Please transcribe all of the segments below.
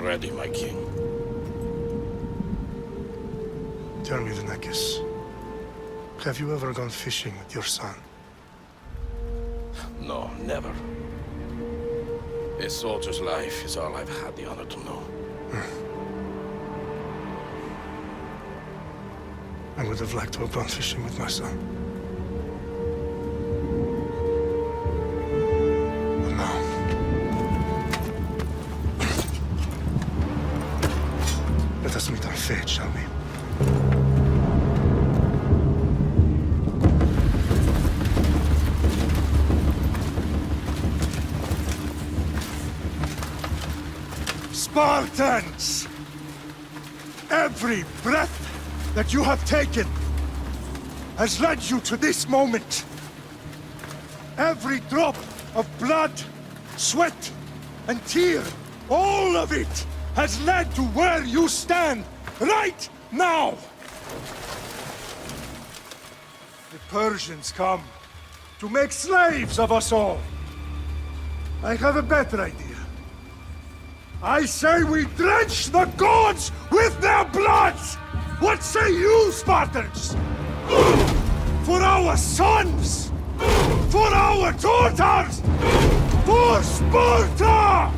ready, my king. Tell me, the Negus. Have you ever gone fishing with your son? No, never. A soldier's life is all I've had the honor to know. I would have liked to have gone fishing with my son. But now... Let us meet on fate, shall we? Spartans! Every breath that you have taken has led you to this moment. Every drop of blood, sweat, and tear, all of it has led to where you stand right now. The Persians come to make slaves of us all. I have a better idea. I say we drench the gods with their bloods! What say you, Spartans? For our sons! For our daughters! For Sparta!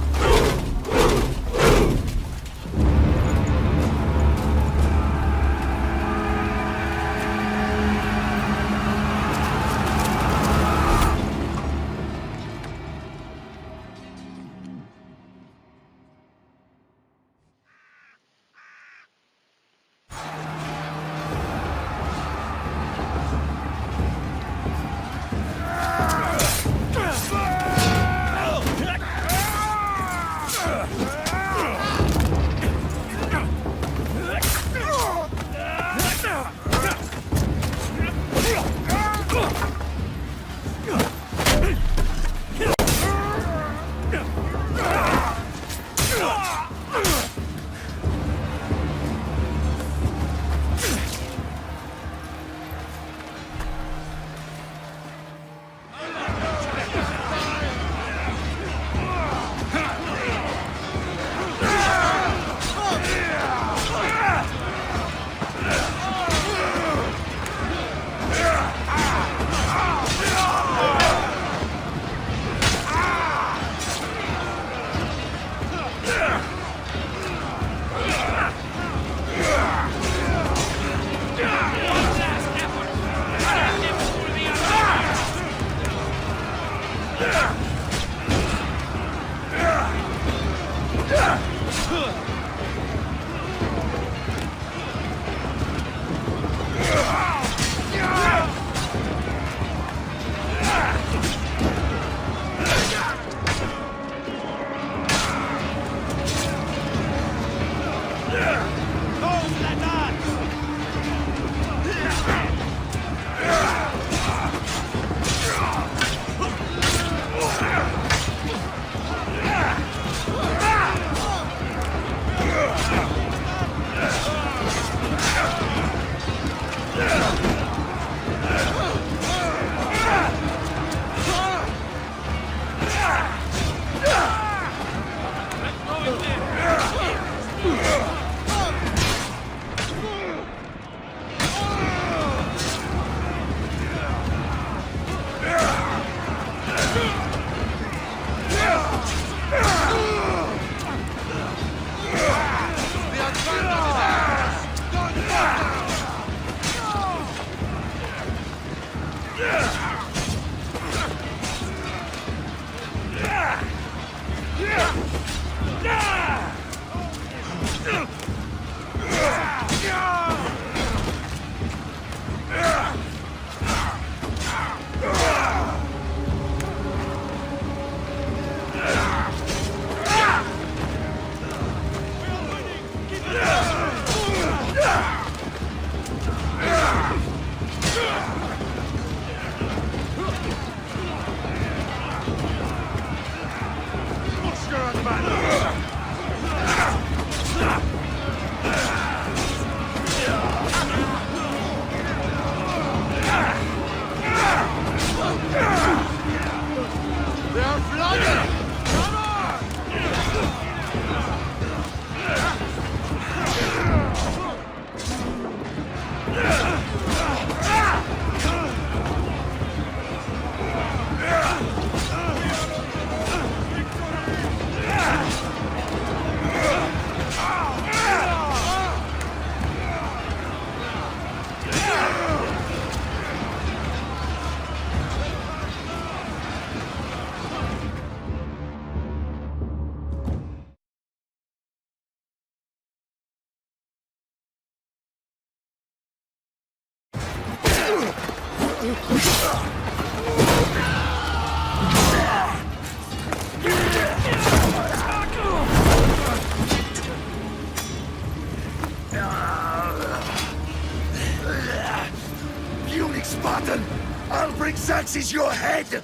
Puny Spartan! I'll bring Xerxes your head!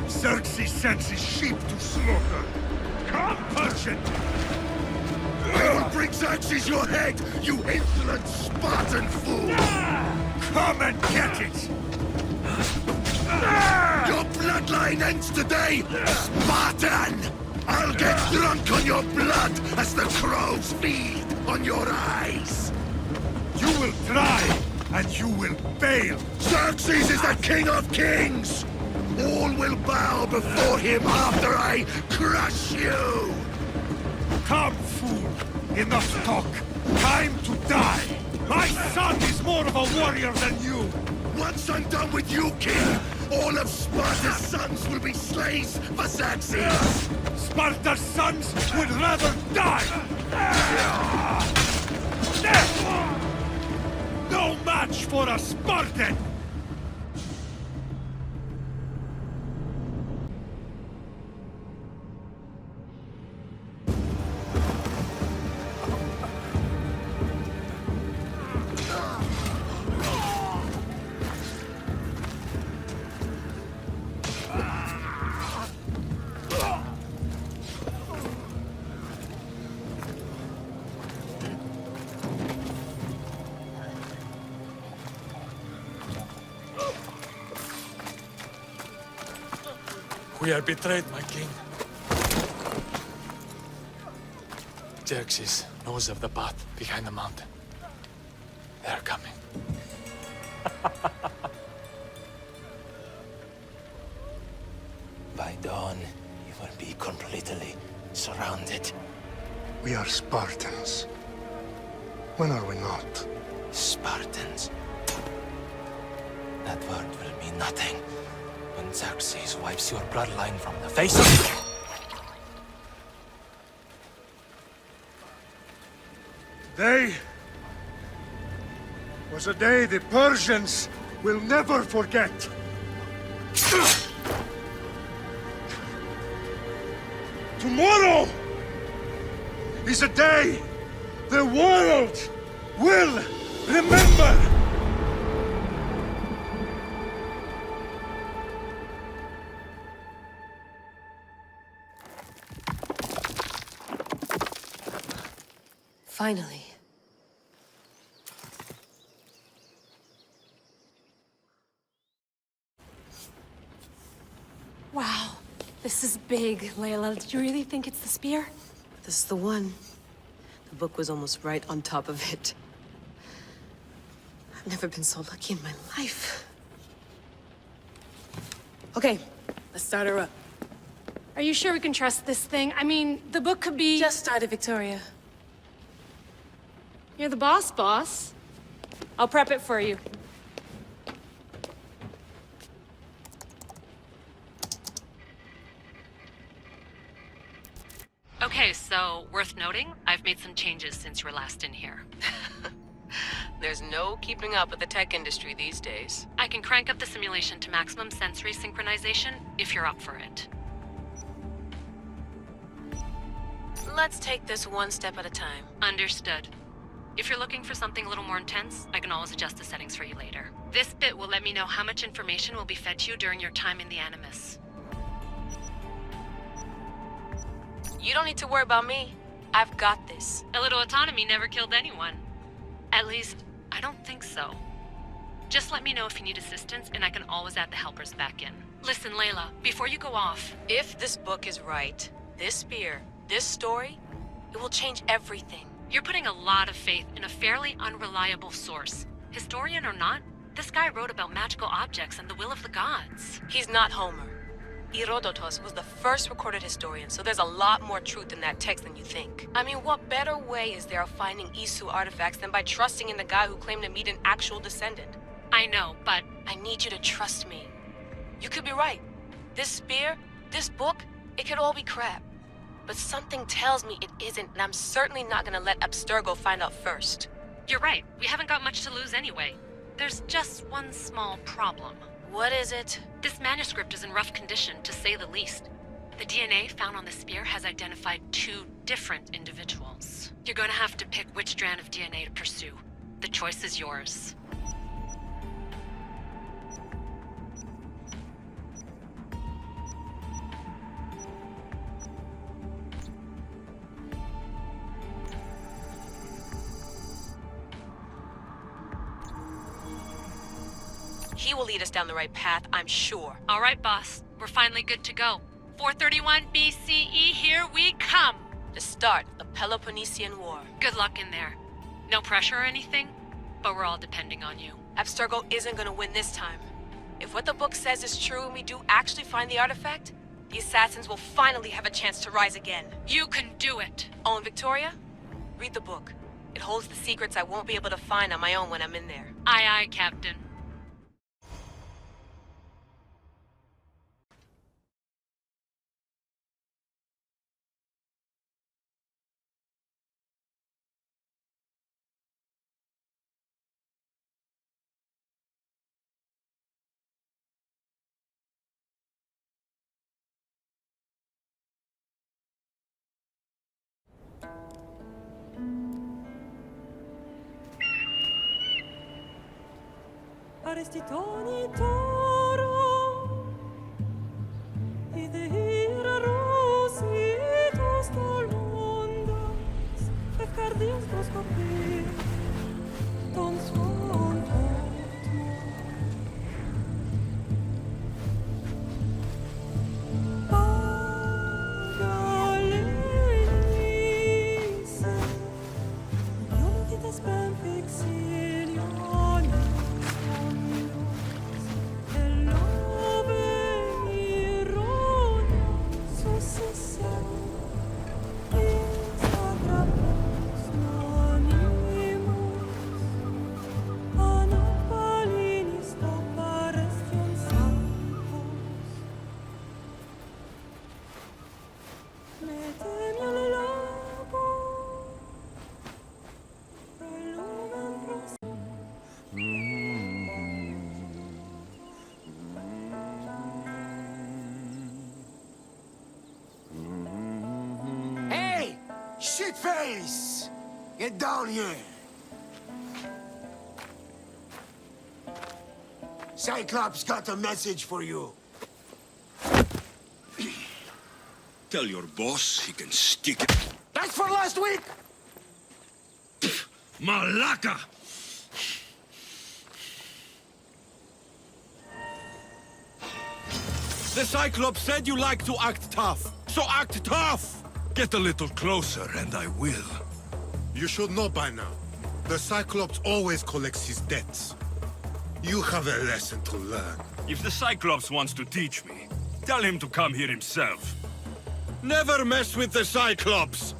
Xerxes sends his sheep to slaughter. Come, Persian! I will bring Xerxes your head, you insolent Spartan fool! Come and get it! Your bloodline ends today, Spartan! I'll get drunk on your blood as the crows feed on your eyes! You will try, and you will fail! Xerxes is the king of kings! All will bow before him after I crush you! Come, fool! Enough talk! Time to die! My son is more of a warrior than you! Once I'm done with you, king, all of Sparta's sons will be slaves for Xerxes! Sparta's sons would rather die! No match for a Spartan! We are betrayed, my king. Xerxes knows of the path behind the mountain. They are coming. By dawn, you will be completely surrounded. We are Spartans. When are we not? Spartans. That word will mean nothing when Xerxes wipes your bloodline from the face of... Today was a day the Persians will never forget. Tomorrow is a day the world will remember. Finally. Wow, this is big, Layla. Did you really think it's the spear? This is the one. The book was almost right on top of it. I've never been so lucky in my life. Okay, let's start her up. Are you sure we can trust this thing? I mean, the book could be... Just started, Victoria. You're the boss. I'll prep it for you. Okay, so, worth noting, I've made some changes since you were last in here. There's no keeping up with the tech industry these days. I can crank up the simulation to maximum sensory synchronization, if you're up for it. Let's take this one step at a time. Understood. If you're looking for something a little more intense, I can always adjust the settings for you later. This bit will let me know how much information will be fed to you during your time in the Animus. You don't need to worry about me. I've got this. A little autonomy never killed anyone. At least, I don't think so. Just let me know if you need assistance, and I can always add the helpers back in. Listen, Layla, before you go off... If this book is right, this spear, this story, it will change everything. You're putting a lot of faith in a fairly unreliable source. Historian or not, this guy wrote about magical objects and the will of the gods. He's not Homer. Herodotus was the first recorded historian, so there's a lot more truth in that text than you think. I mean, what better way is there of finding Isu artifacts than by trusting in the guy who claimed to meet an actual descendant? I know, but I need you to trust me. You could be right. This spear, this book, it could all be crap. But something tells me it isn't, and I'm certainly not gonna let Abstergo find out first. you're right. We haven't got much to lose anyway. There's just one small problem. What is it? This manuscript is in rough condition, to say the least. The DNA found on the spear has identified 2 different individuals. You're going to have to pick which strand of DNA to pursue. The choice is yours. He will lead us down the right path, I'm sure. All right, boss. We're finally good to go. 431 BCE, here we come! The start of the Peloponnesian War. Good luck in there. No pressure or anything, but we're all depending on you. Abstergo isn't gonna win this time. If what the book says is true and we do actually find the artifact, the assassins will finally have a chance to rise again. You can do it! Oh, and Victoria? Read the book. It holds the secrets I won't be able to find on my own when I'm in there. Aye, aye, Captain. Arestitoni toro ide ira rositos tolondas efcardios proscopir ton son Pagalenise Ionitas ben fixilionis Shitface! Get down here! Cyclops got a message for you. Tell your boss he can stick it. That's for last week! Malaka! The Cyclops said you like to act tough, so act tough! Get a little closer and I will. You should know by now. The Cyclops always collects his debts. You have a lesson to learn. If the Cyclops wants to teach me, tell him to come here himself. Never mess with the Cyclops!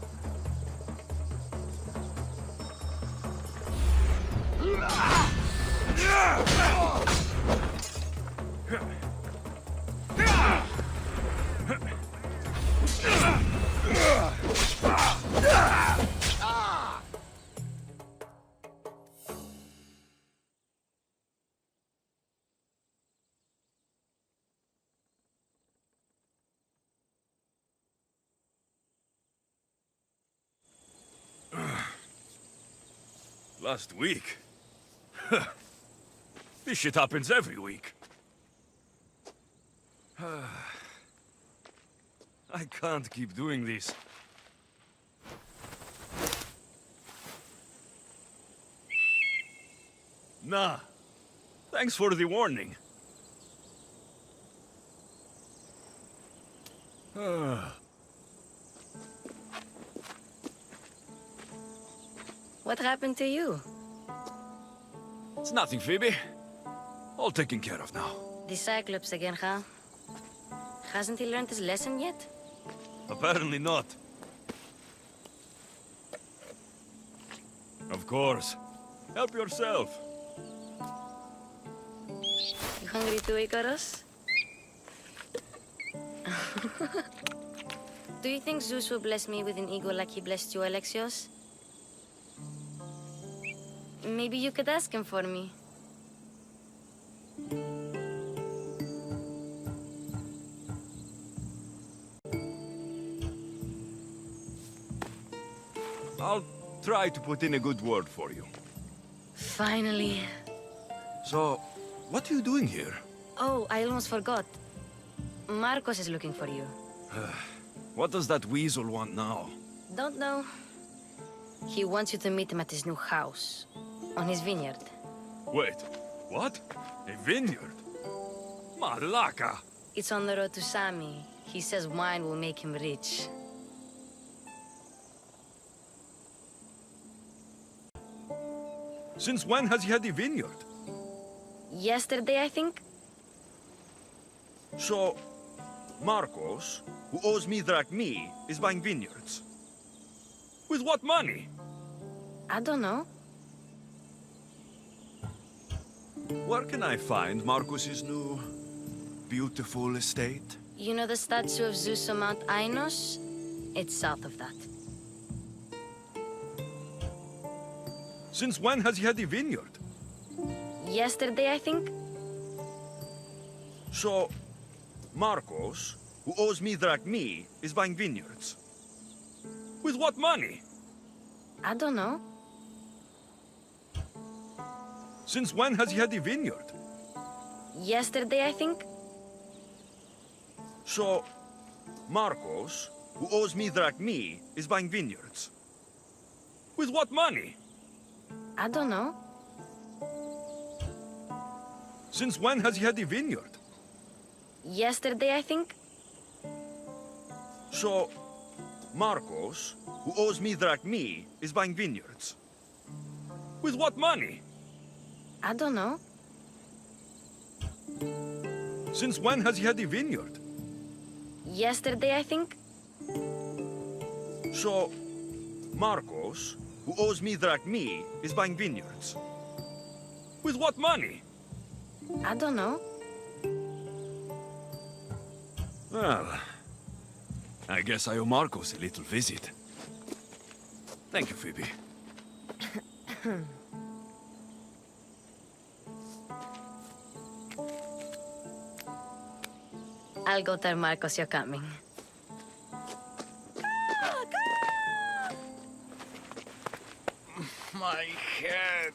Last week? This shit happens every week. I can't keep doing this. Nah. Thanks for the warning. What happened to you? It's nothing, Phoebe. All taken care of now. The Cyclops again, huh? Hasn't he learned his lesson yet? Apparently not. Of course. Help yourself. hungry too, Icarus? Do you think Zeus will bless me with an ego like he blessed you, Alexios? Maybe you could ask him for me. I'll try to put in a good word for you. Finally. So, what are you doing here? Oh, I almost forgot. Marcos is looking for you. What does that weasel want now? Don't know. He wants you to meet him at his new house. On his vineyard. Wait, what? A vineyard? Malaka! It's on the road to Sami. He says wine will make him rich. Since when has he had a vineyard? Yesterday, I think? So, Marcos, who owes me drachmi, is buying vineyards. With what money? I don't know. Where can I find Marcos's new, beautiful estate? You know the statue of Zeus on Mount Ainos? It's south of that. Since when has he had a vineyard? Yesterday, I think? So, Marcos, who owes me drachmi, is buying vineyards. With what money? I don't know. Since when has he had a vineyard? Yesterday, I think? So, Marcos, who owes me drachmi, is buying vineyards. With what money? I don't know. Since when has he had a vineyard? Yesterday, I think? So, Marcos, who owes me drachmi, is buying vineyards. With what money? I don't know. Since when has he had a vineyard? Yesterday, I think? So, Marcos, who owes me drachmi, is buying vineyards. With what money? I don't know. Well, I guess I owe Marcos a little visit. Thank you, Phoebe. I'll go tell Marcos you're coming. My head.